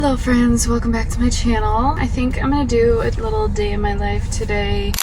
Hello friends, welcome back to my channel. I think I'm gonna do a little day in my life today.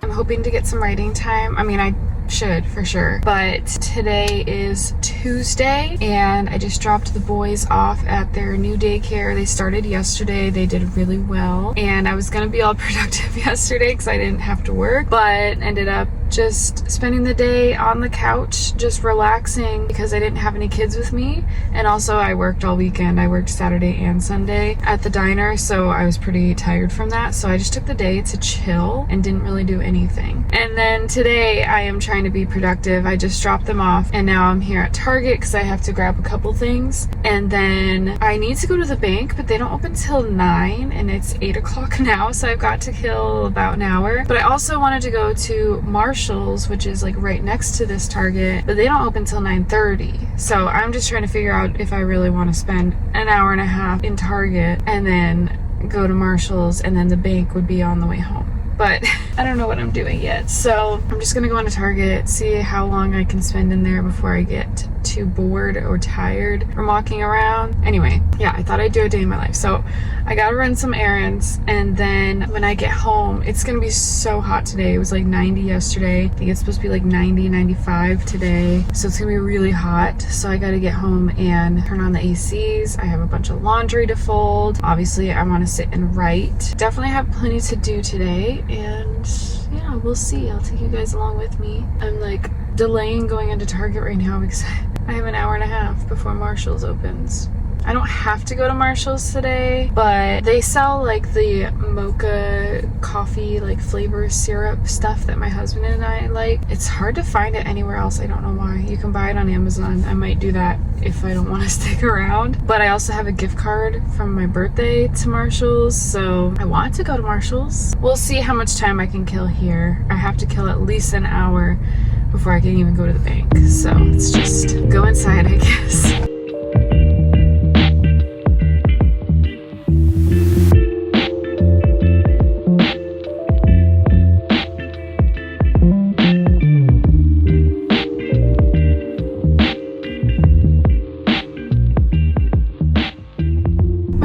I'm hoping to get some writing time. I mean, I should for sure, but today is Tuesday and I just dropped the boys off at their new daycare. They started yesterday. They did really well and I was gonna be all productive yesterday because I didn't have to work, but ended up just spending the day on the couch just relaxing because I didn't have any kids with me, and also I worked all weekend. I worked Saturday and Sunday at the diner, so I was pretty tired from that, so I just took the day to chill and didn't really do anything. And then today I am trying to be productive. I just dropped them off and now I'm here at Target because I have to grab a couple things, and then I need to go to the bank, but they don't open till 9 and it's 8 o'clock now, so I've got to kill about an hour. But I also wanted to go to Marshall's, which is like right next to this Target, but they don't open till 9:30. So I'm just trying to figure out if I really want to spend an hour and a half in Target and then go to Marshall's, and then the bank would be on the way home. But I don't know what I'm doing yet. So I'm just gonna go into Target, see how long I can spend in there before I get too bored or tired from walking around. Anyway, yeah, I thought I'd do a day in my life. So I gotta run some errands, and then when I get home, it's gonna be so hot today. It was like 90 yesterday. I think it's supposed to be like 90, 95 today. So it's gonna be really hot. So I gotta get home and turn on the ACs. I have a bunch of laundry to fold. Obviously, I wanna sit and write. Definitely have plenty to do today, and yeah, we'll see. I'll take you guys along with me. I'm like delaying going into Target right now because I have an hour and a half before Marshall's opens. I don't have to go to Marshall's today, but they sell like the mocha coffee like flavor syrup stuff that my husband and I like. It's hard to find it anywhere else. I don't know why. You can buy it on Amazon. I might do that if I don't want to stick around. But I also have a gift card from my birthday to Marshall's, so I want to go to Marshall's. We'll see how much time I can kill here. I have to kill at least an hour before I can even go to the bank. So let's just go inside, I guess.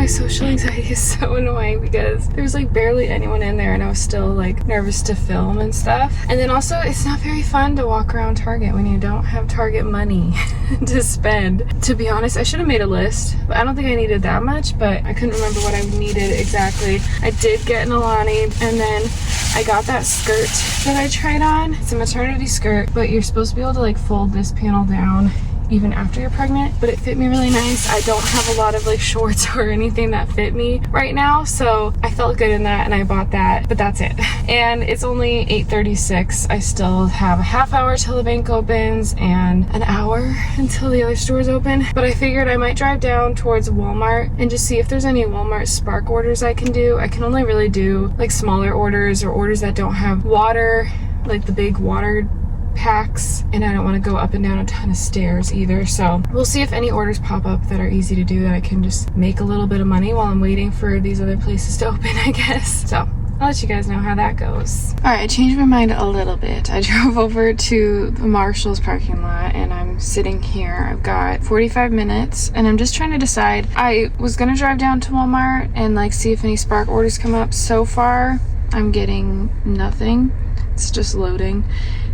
Social anxiety is so annoying because there's like barely anyone in there and I was still like nervous to film and stuff. And then also it's not very fun to walk around Target when you don't have Target money to spend. To be honest, I should have made a list, but I don't think I needed that much, but I couldn't remember what I needed exactly. I did get an Alani, and then I got that skirt that I tried on. It's a maternity skirt, but you're supposed to be able to like fold this panel down even after you're pregnant, but it fit me really nice. I don't have a lot of like shorts or anything that fit me right now, so I felt good in that and I bought that, but that's it. And it's only 8:36. I still have a half hour till the bank opens and an hour until the other stores open, but I figured I might drive down towards Walmart and just see if there's any Walmart Spark orders I can do. I can only really do like smaller orders or orders that don't have water, like the big water packs, and I don't want to go up and down a ton of stairs either. So we'll see if any orders pop up that are easy to do that I can just make a little bit of money while I'm waiting for these other places to open, I guess. So I'll let you guys know how that goes. All right, I changed my mind a little bit. I drove over to the Marshall's parking lot and I'm sitting here. I've got 45 minutes and I'm just trying to decide. I was gonna drive down to Walmart and like see if any Spark orders come up. So far, I'm getting nothing. It's just loading.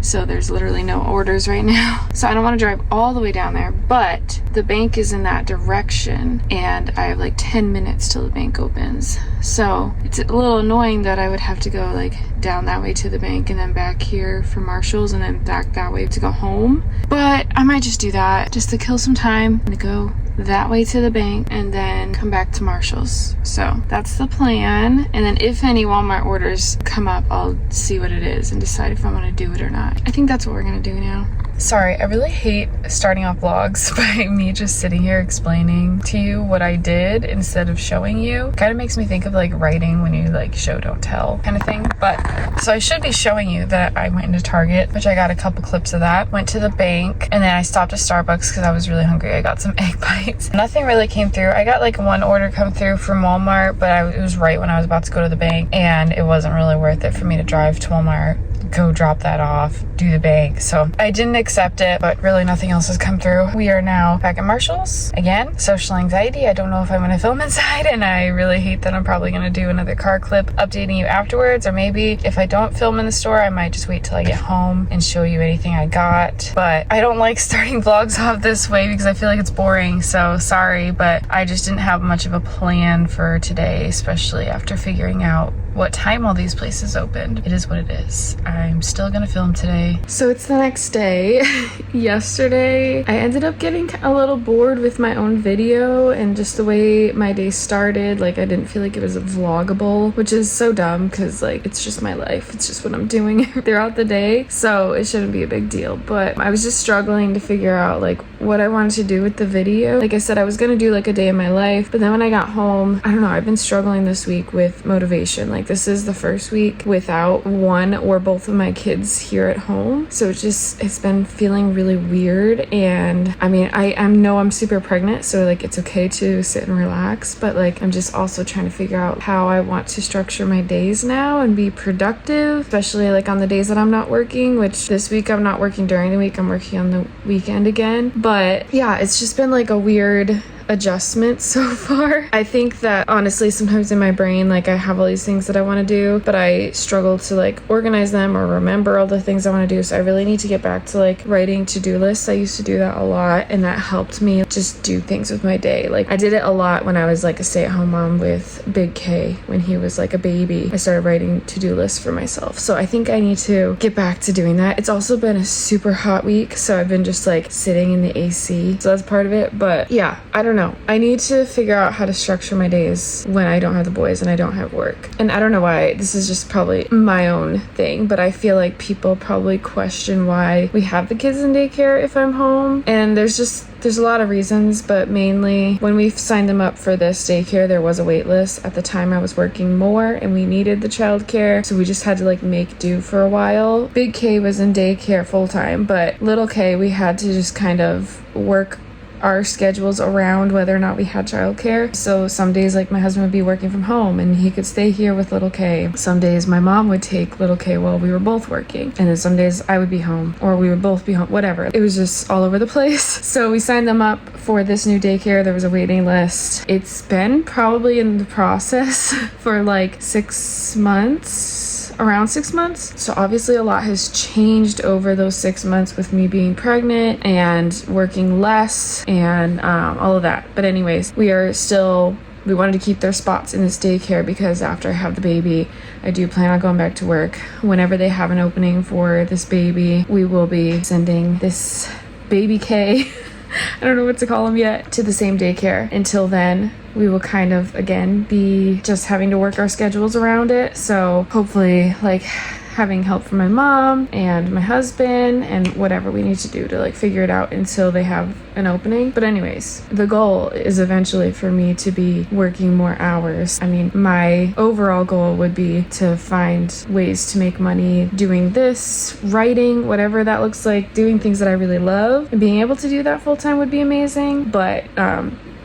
So there's literally no orders right now. So I don't want to drive all the way down there, but the bank is in that direction and I have like 10 minutes till the bank opens. So it's a little annoying that I would have to go like down that way to the bank and then back here for Marshall's and then back that way to go home. But I might just do that just to kill some time and to go that way to the bank and then come back to Marshall's. So that's the plan. And then if any Walmart orders come up, I'll see what it is and decide if I want to do it or not. I think that's what we're gonna do now. Sorry, I really hate starting off vlogs by me just sitting here explaining to you what I did instead of showing you. Kind of makes me think of like writing when you like show don't tell kind of thing. But so I should be showing you that I went into Target, which I got a couple clips of that. Went to the bank and then I stopped at Starbucks because I was really hungry. I got some egg bites. Nothing really came through. I got like one order come through from Walmart, but it was right when I was about to go to the bank and it wasn't really worth it for me to drive to Walmart go drop that off, do the bank. So I didn't accept it, but really nothing else has come through. We are now back at Marshall's. Again, social anxiety. I don't know if I'm gonna film inside, and I really hate that I'm probably gonna do another car clip updating you afterwards, or maybe if I don't film in the store, I might just wait till I get home and show you anything I got. But I don't like starting vlogs off this way because I feel like it's boring, so sorry, but I just didn't have much of a plan for today, especially after figuring out what time all these places opened. It is what it is. I'm still gonna film today. So it's the next day. Yesterday, I ended up getting a little bored with my own video and just the way my day started. Like, I didn't feel like it was vloggable, which is so dumb because like it's just my life. It's just what I'm doing throughout the day. So it shouldn't be a big deal. But I was just struggling to figure out like what I wanted to do with the video. Like I said, I was gonna do like a day in my life, but then when I got home, I don't know, I've been struggling this week with motivation. Like, this is the first week without one or both of my kids here at home. So it's been feeling really weird. And I mean, I know I'm super pregnant, so like it's okay to sit and relax, but like I'm just also trying to figure out how I want to structure my days now and be productive, especially like on the days that I'm not working, which this week I'm not working during the week, I'm working on the weekend again. But yeah, it's just been like a weird adjustment so far. I think that honestly sometimes in my brain, like, I have all these things that I want to do, but I struggle to like organize them or remember all the things I want to do. So I really need to get back to like writing to-do lists. I used to do that a lot, and that helped me just do things with my day. Like, I did it a lot when I was like a stay-at-home mom with Big K. When he was like a baby, I started writing to-do lists for myself. So I think I need to get back to doing that. It's also been a super hot week, so I've been just like sitting in the AC, so that's part of it. But yeah, I don't know. I need to figure out how to structure my days when I don't have the boys and I don't have work. And I don't know why, this is just probably my own thing, but I feel like people probably question why we have the kids in daycare if I'm home. And there's a lot of reasons, but mainly when we signed them up for this daycare, there was a wait list. At the time I was working more and we needed the childcare, so we just had to like make do for a while. Big K was in daycare full time, but little K, we had to just kind of work our schedules around whether or not we had childcare. So some days like my husband would be working from home and he could stay here with little K. Some days my mom would take little K while we were both working, and then some days I would be home or we would both be home, whatever. It was just all over the place. So we signed them up for this new daycare. There was a waiting list. It's been probably in the process for like 6 months, around 6 months. So obviously a lot has changed over those 6 months with me being pregnant and working less and all of that. But anyways, we wanted to keep their spots in this daycare because after I have the baby, I do plan on going back to work. Whenever they have an opening for this baby, we will be sending this baby K I don't know what to call him yet, to the same daycare. Until then, we will kind of, again, be just having to work our schedules around it. So hopefully, like, having help from my mom and my husband and whatever we need to do to like figure it out until they have an opening. But anyways, the goal is eventually for me to be working more hours. I mean, my overall goal would be to find ways to make money doing this, writing, whatever that looks like, doing things that I really love, and being able to do that full time would be amazing. But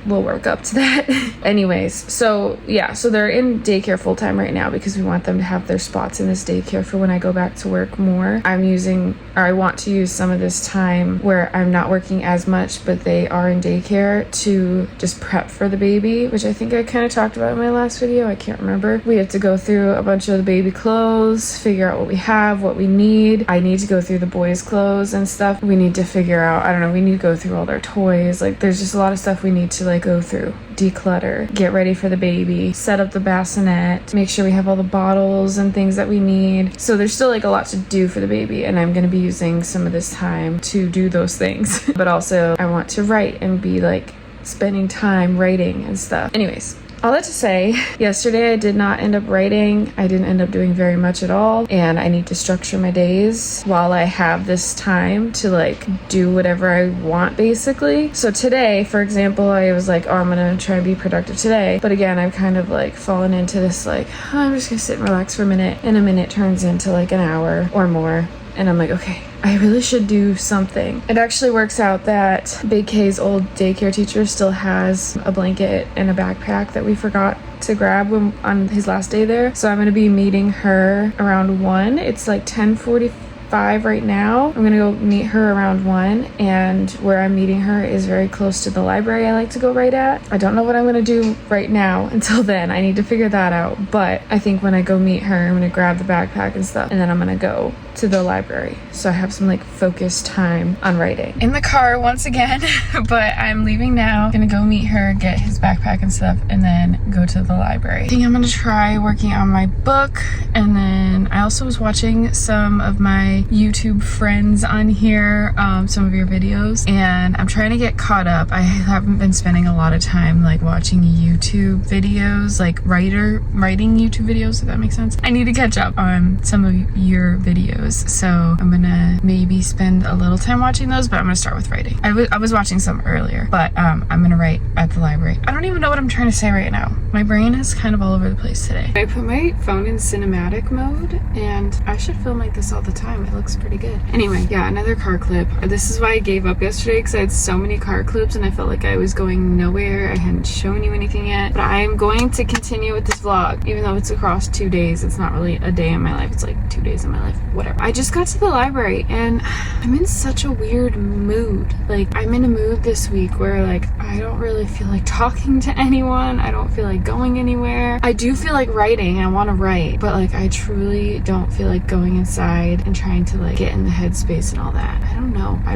we'll work up to that. Anyways, so yeah, so they're in daycare full time right now because we want them to have their spots in this daycare for when I go back to work more. I want to use some of this time where I'm not working as much, but they are in daycare to just prep for the baby, which I think I kind of talked about in my last video. I can't remember. We have to go through a bunch of the baby clothes, figure out what we have, what we need. I need to go through the boys' clothes and stuff. We need to figure out, I don't know, we need to go through all their toys. Like, there's just a lot of stuff we need to like go through, declutter, get ready for the baby, set up the bassinet, make sure we have all the bottles and things that we need. So there's still like a lot to do for the baby, and I'm going to be using some of this time to do those things. But also I want to write and be like spending time writing and stuff. Anyways, all that to say, yesterday I did not end up writing. I didn't end up doing very much at all, and I need to structure my days while I have this time to like do whatever I want, basically. So today, for example, I was like, oh, I'm gonna try and be productive today. But again, I've kind of like fallen into this like, oh, I'm just gonna sit and relax for a minute, and a minute turns into like an hour or more. and I'm like, okay, I really should do something. It actually works out that Big K's old daycare teacher still has a blanket and a backpack that we forgot to grab on his last day there. So I'm gonna be meeting her around 1. It's like 10:45 right now. I'm gonna go meet her around 1, and where I'm meeting her is very close to the library I like to go right at. I don't know what I'm gonna do right now until then. I need to figure that out, but I think when I go meet her, I'm gonna grab the backpack and stuff, and then I'm gonna go to the library, so I have some like focused time on writing. In the car once again, but I'm leaving now. Gonna go meet her, get his backpack and stuff, and then go to the library. I think I'm gonna try working on my book, and then I also was watching some of my YouTube friends on here, some of your videos, and I'm trying to get caught up. I haven't been spending a lot of time like watching YouTube videos, like writing YouTube videos, if that makes sense. I need to catch up on some of your videos. So I'm gonna maybe spend a little time watching those, but I'm gonna start with writing. I was watching some earlier, but I'm gonna write at the library. I don't even know what I'm trying to say right now. My brain is kind of all over the place today. I put my phone in cinematic mode, and I should film like this all the time. It looks pretty good. Anyway, yeah, another car clip. This is why I gave up yesterday, because I had so many car clips and I felt like I was going nowhere. I hadn't shown you anything yet, but I am going to continue with this vlog, even though it's across 2 days. It's not really a day in my life. It's like 2 days in my life, whatever. I just got to the library and I'm in such a weird mood. Like, I'm in a mood this week where like I don't really feel like talking to anyone. I don't feel like going anywhere. I do feel like writing. I want to write, but like I truly don't feel like going inside and trying to like get in the headspace and all that. I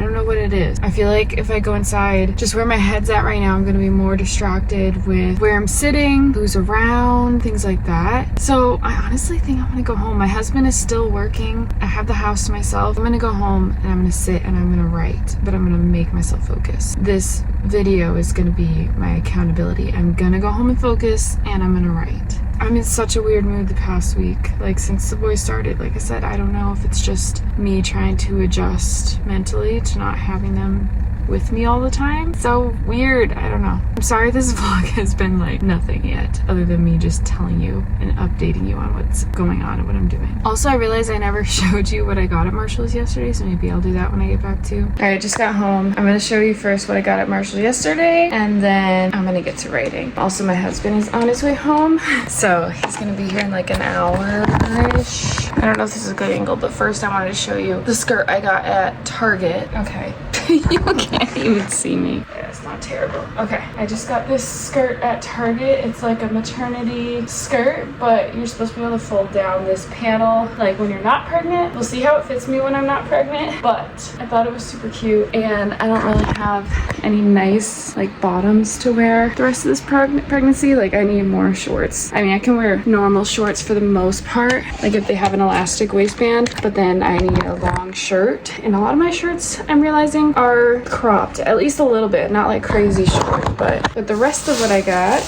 don't know what it is. I feel like if I go inside, just where my head's at right now, I'm gonna be more distracted with where I'm sitting, who's around, things like that. So I honestly think I'm gonna go home. My husband is still working. I have the house to myself. I'm gonna go home and I'm gonna sit and I'm gonna write, but I'm gonna make myself focus. This video is gonna be my accountability. I'm gonna go home and focus, and I'm gonna write. I'm in such a weird mood the past week, like since the boys started. Like I said, I don't know if it's just me trying to adjust mentally to not having them with me all the time. So weird. I don't know. I'm sorry this vlog has been like nothing yet other than me just telling you and updating you on what's going on and what I'm doing. Also, I realized I never showed you what I got at Marshall's yesterday, so maybe I'll do that when I get back too. All right, I just got home. I'm gonna show you first what I got at Marshall yesterday, and then I'm gonna get to writing. Also, my husband is on his way home, so he's gonna be here in like an hour-ish. I don't know if this is a good angle, but first I wanted to show you the skirt I got at Target. Okay. You can't even see me. Yeah, it's not terrible. Okay, I just got this skirt at Target. It's like a maternity skirt, but you're supposed to be able to fold down this panel like when you're not pregnant. We'll see how it fits me when I'm not pregnant, but I thought it was super cute, and I don't really have any nice like bottoms to wear the rest of this pregnancy. Like, I need more shorts. I mean, I can wear normal shorts for the most part, like if they have an elastic waistband, but then I need a long shirt, and a lot of my shirts, I'm realizing, are cropped at least a little bit, not like crazy short, but the rest of what I got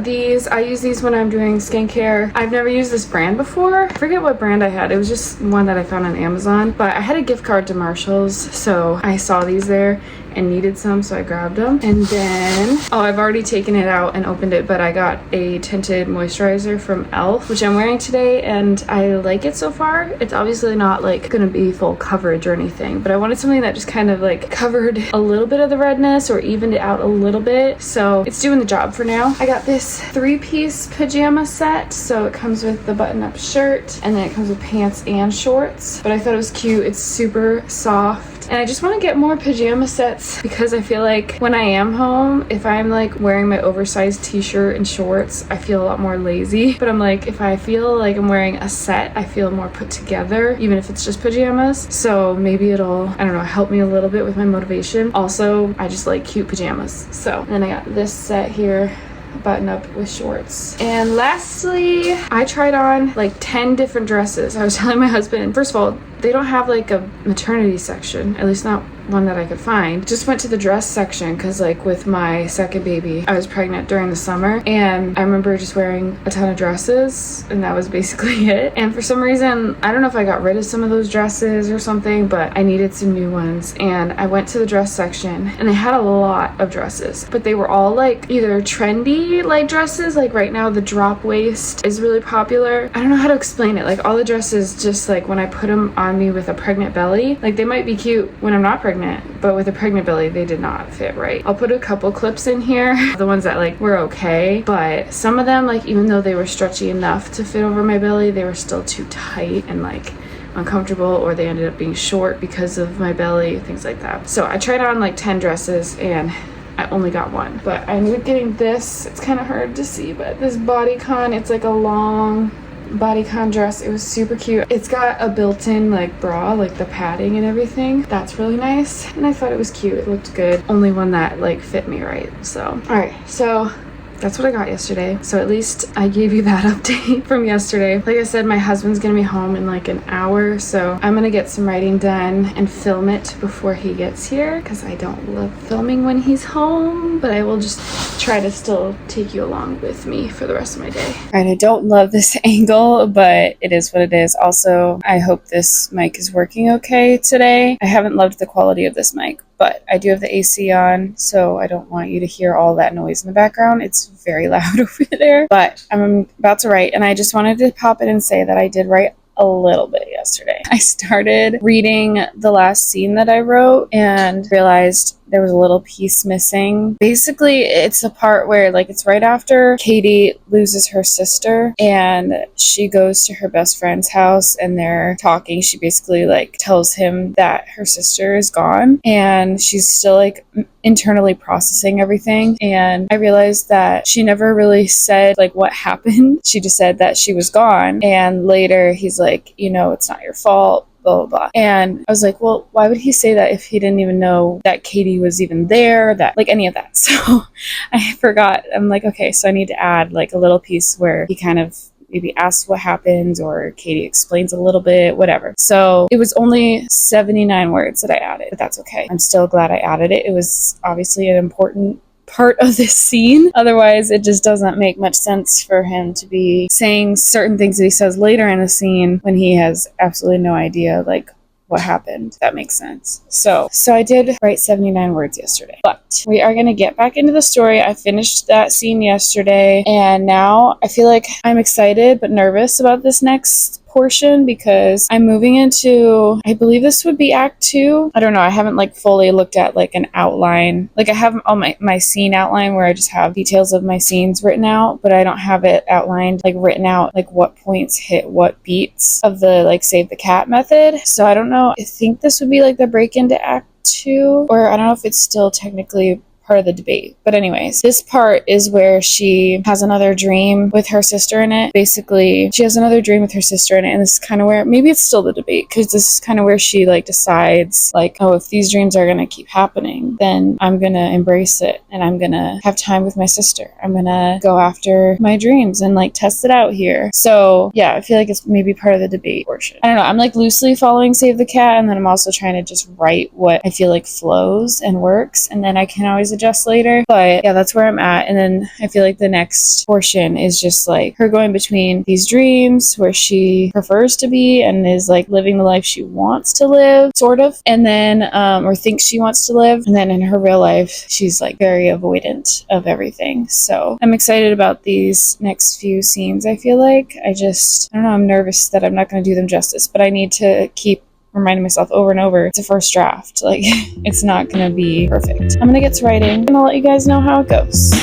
these. I use these when I'm doing skincare. I've never used this brand before. I forget what brand I had. It was just one that I found on Amazon, but I had a gift card to Marshall's, so I saw these there and needed some, so I grabbed them. And then, oh, I've already taken it out and opened it, but I got a tinted moisturizer from e.l.f., which I'm wearing today, and I like it so far. It's obviously not like gonna be full coverage or anything, but I wanted something that just kind of like covered a little bit of the redness or evened it out a little bit, so it's doing the job for now. I got this 3-piece pajama set, so it comes with the button-up shirt, and then it comes with pants and shorts, but I thought it was cute. It's super soft, and I just want to get more pajama sets because I feel like when I am home, if I'm like wearing my oversized t-shirt and shorts, I feel a lot more lazy. But I'm like, if I feel like I'm wearing a set, I feel more put together, even if it's just pajamas. So maybe it'll, I don't know, help me a little bit with my motivation. Also, I just like cute pajamas. So then I got this set here, button up with shorts. And lastly, I tried on like 10 different dresses. I was telling my husband, first of all, they don't have like a maternity section, at least not one that I could find. Just went to the dress section because like with my second baby, I was pregnant during the summer, and I remember just wearing a ton of dresses, and that was basically it. And for some reason, I don't know if I got rid of some of those dresses or something, but I needed some new ones. And I went to the dress section and they had a lot of dresses, but they were all like either trendy like dresses, like right now the drop waist is really popular. I don't know how to explain it. Like all the dresses, just like when I put them on on me with a pregnant belly. Like, they might be cute when I'm not pregnant, but with a pregnant belly, they did not fit right. I'll put a couple clips in here, the ones that like were okay, but some of them, like, even though they were stretchy enough to fit over my belly, they were still too tight and like uncomfortable, or they ended up being short because of my belly, things like that. So I tried on like 10 dresses and I only got one, but I ended up getting this. It's kind of hard to see, but this bodycon, it's like a long bodycon dress. It was super cute. It's got a built-in like bra, like the padding and everything. That's really nice, and I thought it was cute. It looked good. Only one that like fit me right. So all right, so that's what I got yesterday. So at least I gave you that update from yesterday. Like I said, my husband's gonna be home in like an hour, so I'm gonna get some writing done and film it before he gets here, because I don't love filming when he's home, but I will just try to still take you along with me for the rest of my day. All right, I don't love this angle, but it is what it is. Also, I hope this mic is working okay today. I haven't loved the quality of this mic, but I do have the AC on, so I don't want you to hear all that noise in the background. It's very loud over there, but I'm about to write, and I just wanted to pop in and say that I did write a little bit yesterday. I started reading the last scene that I wrote and realized there was a little piece missing. Basically, it's the part where like it's right after Katie loses her sister and she goes to her best friend's house and they're talking. She basically like tells him that her sister is gone and she's still like internally processing everything. And I realized that she never really said like what happened. She just said that she was gone, and later he's like, you know, it's not your fault, blah blah blah. And I was like, well, why would he say that if he didn't even know that Katie was even there, that like any of that? So I forgot. I'm like, okay, so I need to add like a little piece where he kind of maybe asks what happens, or Katie explains a little bit, whatever. So it was only 79 words that I added, but that's okay. I'm still glad I added it. It was obviously an important part of this scene. Otherwise, it just doesn't make much sense for him to be saying certain things that he says later in the scene when he has absolutely no idea like what happened. That makes sense. So I did write 79 words yesterday, but we are going to get back into the story. I finished that scene yesterday, and now I feel like I'm excited but nervous about this next portion because I'm moving into, I believe this would be Act 2. I don't know. I haven't like fully looked at like an outline. Like I have all my scene outline where I just have details of my scenes written out, but I don't have it outlined, like written out, like what points hit what beats of the like save the cat method. So I don't know. I think this would be like the break into Act 2, or I don't know if it's still technically part of the debate. But anyways, this part is where she has another dream with her sister in it. Basically, she has another dream with her sister in it, and this is kind of where, maybe it's still the debate, because this is kind of where she like decides like, oh, if these dreams are going to keep happening, then I'm going to embrace it, and I'm going to have time with my sister. I'm going to go after my dreams and like test it out here. So yeah, I feel like it's maybe part of the debate portion. I don't know. I'm like loosely following Save the Cat, and then I'm also trying to just write what I feel like flows and works, and then I can always adjust later. But yeah, that's where I'm at. And then I feel like the next portion is just like her going between these dreams where she prefers to be and is like living the life she wants to live, sort of, and then or thinks she wants to live, and then in her real life she's like very avoidant of everything. So I'm excited about these next few scenes. I feel like I don't know, I'm nervous that I'm not going to do them justice, but I need to keep reminding myself over and over, it's a first draft. Like, it's not gonna be perfect. I'm gonna get to writing and I'll let you guys know how it goes.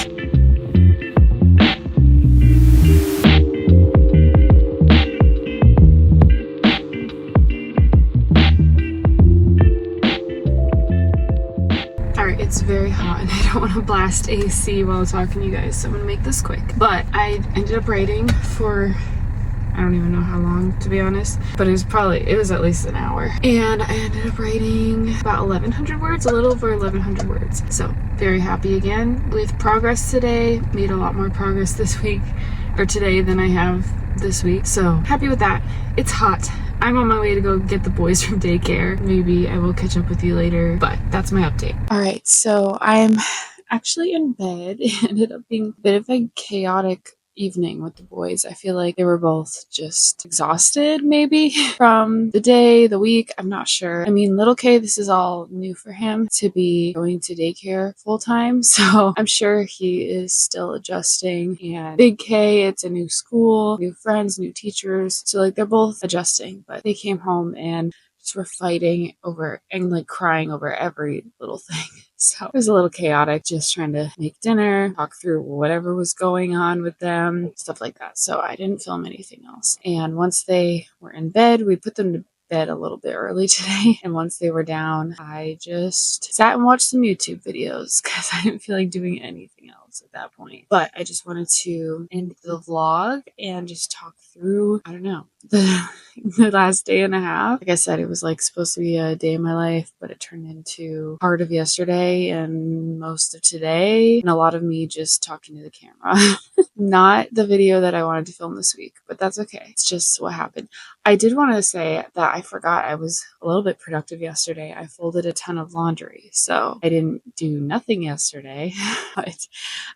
Alright, it's very hot and I don't want to blast AC while talking to you guys, so I'm gonna make this quick. But I ended up writing for, I don't even know how long, to be honest, but it was at least an hour. And I ended up writing about 1,100 words, a little over 1,100 words. So very happy again with progress today. Made a lot more progress this week, or today, than I have this week. So happy with that. It's hot. I'm on my way to go get the boys from daycare. Maybe I will catch up with you later, but that's my update. All right, so I'm actually in bed. It ended up being a bit of a chaotic evening with the boys. I feel like they were both just exhausted maybe from the day, the week. I'm not sure. I mean, little K, this is all new for him to be going to daycare full time. So I'm sure he is still adjusting. And big K, it's a new school, new friends, new teachers. So like they're both adjusting, but they came home and just were fighting over and like crying over every little thing. So it was a little chaotic, just trying to make dinner, talk through whatever was going on with them, stuff like that. So I didn't film anything else. And once they were in bed, we put them to bed a little bit early today. And once they were down, I just sat and watched some YouTube videos because I didn't feel like doing anything else at that point. But I just wanted to end the vlog and just talk through, I don't know, the last day and a half. Like I said, it was like supposed to be a day in my life, but it turned into part of yesterday and most of today and a lot of me just talking to the camera. Not the video that I wanted to film this week, but that's okay. It's just what happened. I did want to say that I forgot I was a little bit productive yesterday. I folded a ton of laundry, so I didn't do nothing yesterday, but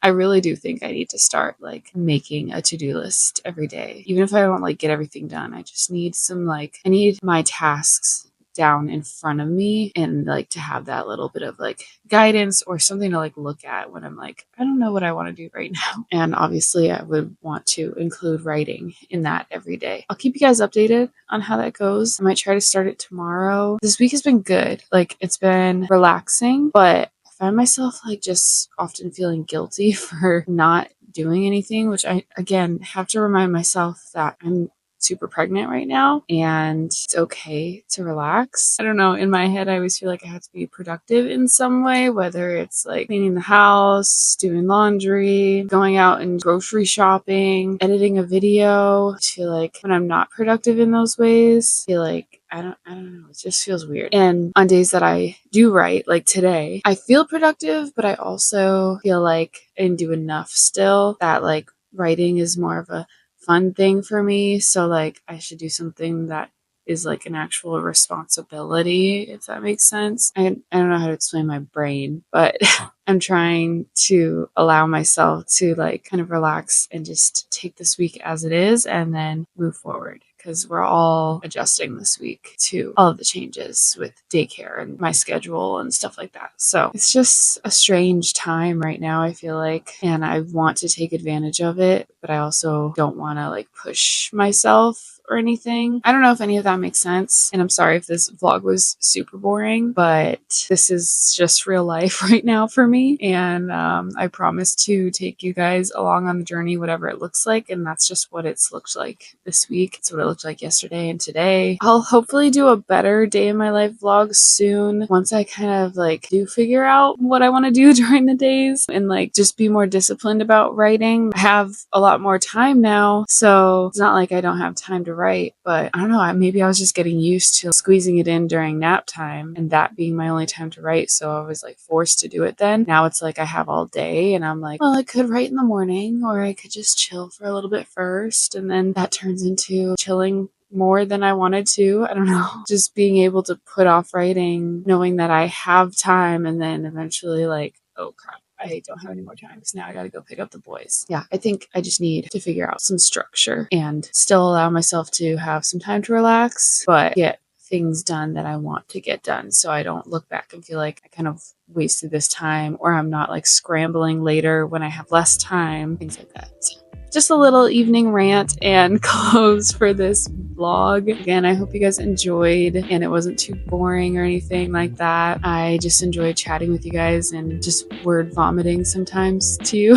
I really do think I need to start like making a to-do list every day. Even if I don't like get everything done, I just need some I need my tasks down in front of me and like to have that little bit of like guidance or something to like look at when I'm like, I don't know what I want to do right now. And obviously I would want to include writing in that every day. I'll keep you guys updated on how that goes. I might try to start it tomorrow. This week has been good. Like it's been relaxing, but I find myself like just often feeling guilty for not doing anything, which I again have to remind myself that I'm super pregnant right now and it's okay to relax. I don't know, in my head I always feel like I have to be productive in some way, whether it's like cleaning the house, doing laundry, going out and grocery shopping, editing a video. I feel like when I'm not productive in those ways, I feel like I don't know, it just feels weird. And on days that I do write, like today, I feel productive, but I also feel like I didn't do enough still, that like writing is more of a fun thing for me. So like I should do something that is like an actual responsibility, if that makes sense. I don't know how to explain my brain, but I'm trying to allow myself to like kind of relax and just take this week as it is and then move forward. Because we're all adjusting this week to all of the changes with daycare and my schedule and stuff like that. So it's just a strange time right now, I feel like, and I want to take advantage of it, but I also don't want to like push myself or anything. I don't know if any of that makes sense. And I'm sorry if this vlog was super boring, but this is just real life right now for me. And I promise to take you guys along on the journey, whatever it looks like. And that's just what it's looked like this week. It's what it looked like yesterday and today. I'll hopefully do a better day in my life vlog soon once I kind of like do figure out what I want to do during the days and like just be more disciplined about writing. I have a lot more time now, so it's not like I don't have time to write, but I don't know, maybe I was just getting used to squeezing it in during nap time and that being my only time to write, so I was like forced to do it then. Now it's like I have all day and I'm like, well, I could write in the morning or I could just chill for a little bit first, and then that turns into chilling more than I wanted to. I don't know. Just being able to put off writing, knowing that I have time, and then eventually like, oh crap, I don't have any more time because now I got to go pick up the boys. Yeah, I think I just need to figure out some structure and still allow myself to have some time to relax, but get things done that I want to get done, so I don't look back and feel like I kind of wasted this time, or I'm not like scrambling later when I have less time, things like that. So just a little evening rant and close for this vlog. Again, I hope you guys enjoyed and it wasn't too boring or anything like that. I just enjoyed chatting with you guys and just word vomiting sometimes to you.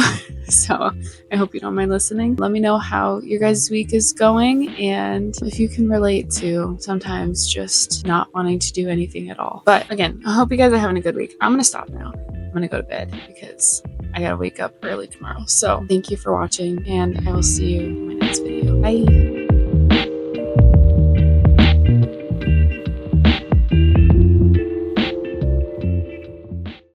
So I hope you don't mind listening. Let me know how your guys' week is going and if you can relate to sometimes just not wanting to do anything at all. But again, I hope you guys are having a good week. I'm gonna stop now. I'm gonna go to bed because I gotta wake up early tomorrow. So thank you for watching and I will see you in my next video. Bye.